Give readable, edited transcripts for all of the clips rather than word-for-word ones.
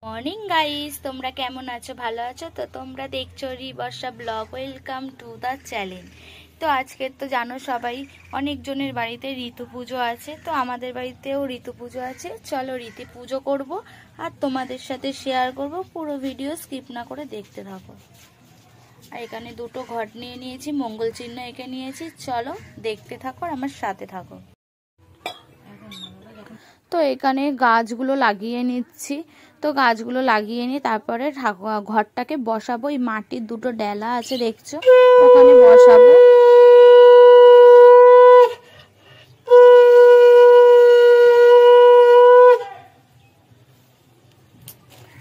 Morning guys, তোমরা কেমন আছো? ভালো আছো তো? তোমরা দেখছো রিবর্ষা blog. Welcome to the channel. তো আজকে তো জানো সবাই, অনেকজনের বাড়িতে ঋতু পুজো আছে, তো আমাদের বাড়িতেও ঋতু পুজো আছে। চলো ঋতু পুজো করব আর তোমাদের সাথে শেয়ার করব। পুরো ভিডিও স্কিপ না করে দেখতে থাকো। আর এখানে দুটো ঘট নিয়ে নিয়েছি, মঙ্গল চিহ্ন এঁকে নিয়েছি। চলো দেখতে থাকো আর আমার সাথে থাকো। তো এখানে গাছগুলো লাগিয়ে নিচ্ছি। তো গাছগুলো লাগিয়ে নিয়ে তারপরে ঘরটাকে বসাবো। এই মাটির দুটো ডেলা আছে দেখছো, ওখানে বসাবো।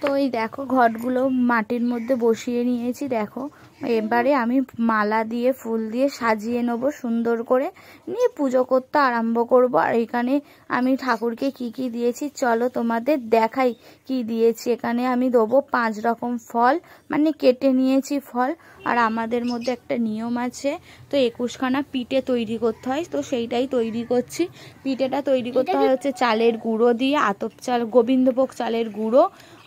তো এই দেখো ঘটগুলো মাটির মধ্যে বসিয়ে নিয়েছি। দেখো এবারে আমি মালা দিয়ে ফুল দিয়ে সাজিয়ে নেবো সুন্দর করে, নিয়ে পুজো করতে আরম্ভ করব। আর এখানে আমি ঠাকুরকে কি কি দিয়েছি চলো তোমাদের দেখাই কি দিয়েছি। এখানে আমি দেবো 5 রকম ফল, মানে কেটে নিয়েছি ফল। আর আমাদের মধ্যে একটা নিয়ম আছে, তো 21খানা পিঠে তৈরি করতে হয়, তো সেইটাই তৈরি করছি। পিঠেটা তৈরি করতে হয় হচ্ছে চালের গুঁড়ো দিয়ে, আতপ চাল, গোবিন্দভোগ চালের গুঁড়ো,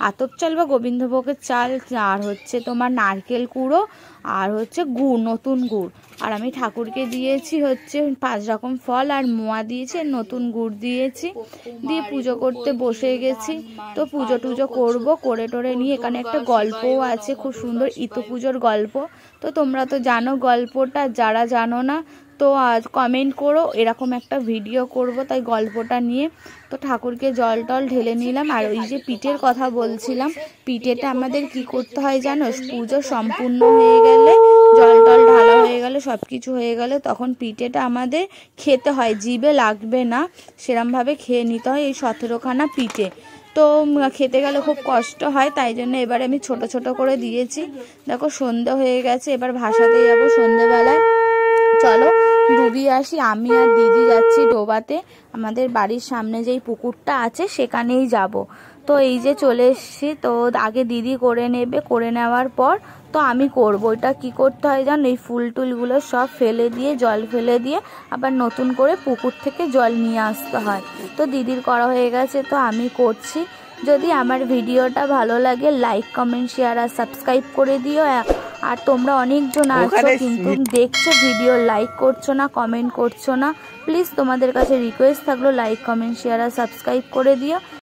আতপ চাল বা গোবিন্দভোগের চাল, আর হচ্ছে তোমার নারকেল কুড়ো, আর হচ্ছে গুড়, নতুন গুড়। আর আমি ঠাকুরকে দিয়েছি হচ্ছে 5 রকম ফল, আর মোয়া দিয়েছি, আর নতুন গুড় দিয়েছি, দিয়ে পুজো করতে বসে গেছি। তো পুজো টুজো করবো, করে টোরে নিয়ে এখানে একটা গল্পও আছে, খুব সুন্দর ইতু পুজোর গল্প। তো তোমরা তো জানো গল্পটা, যারা জানো না তো আজ কমেন্ট করো, এরকম একটা ভিডিও করব তাই গল্পটা নিয়ে। তো ঠাকুরকে জল টল ঢেলে নিলাম। আর ওই যে পিঠের কথা বলছিলাম, পিঠেটা আমাদের কি করতে হয় জানো? পুজো সম্পূর্ণ হয়ে গেলে, জল টল ঢালা হয়ে গেলে, সব কিছু হয়ে গেলে, তখন পিঠেটা আমাদের খেতে হয়, জিভে লাগবে না, সেরমভাবে খেয়ে নিতে হয় এই 17খানা পিঠে। তো খেতে গেলে খুব কষ্ট হয়, তাই জন্য এবারে আমি ছোট ছোট করে দিয়েছি। দেখো সন্ধে হয়ে গেছে, এবার ভাসাতে যাবো সন্ধেবেলায়। চলো ডুবিয়ে আসি। আমি আর দিদি যাচ্ছি ডোবাতে, আমাদের বাড়ির সামনে যেই পুকুরটা আছে সেখানেই যাব। তো এই যে চলে এসছি। তো আগে দিদি করে নেবে, করে নেওয়ার পর তো আমি করবো। এটা কি করতে হয় জানো? এই ফুল টুলগুলো সব ফেলে দিয়ে, জল ফেলে দিয়ে আবার নতুন করে পুকুর থেকে জল নিয়ে আসতে হয়। তো দিদির করা হয়ে গেছে, তো আমি করছি। যদি আমার ভিডিওটা ভালো লাগে লাইক কমেন্ট শেয়ার আর সাবস্ক্রাইব করে দিও। আর তোমরা অনেকজন আছো কিন্তু দেখছো ভিডিও, লাইক করছো না, কমেন্ট করছো না। প্লিজ তোমাদের কাছে রিকোয়েস্ট থাকলো লাইক কমেন্ট শেয়ার আর সাবস্ক্রাইব করে দিও।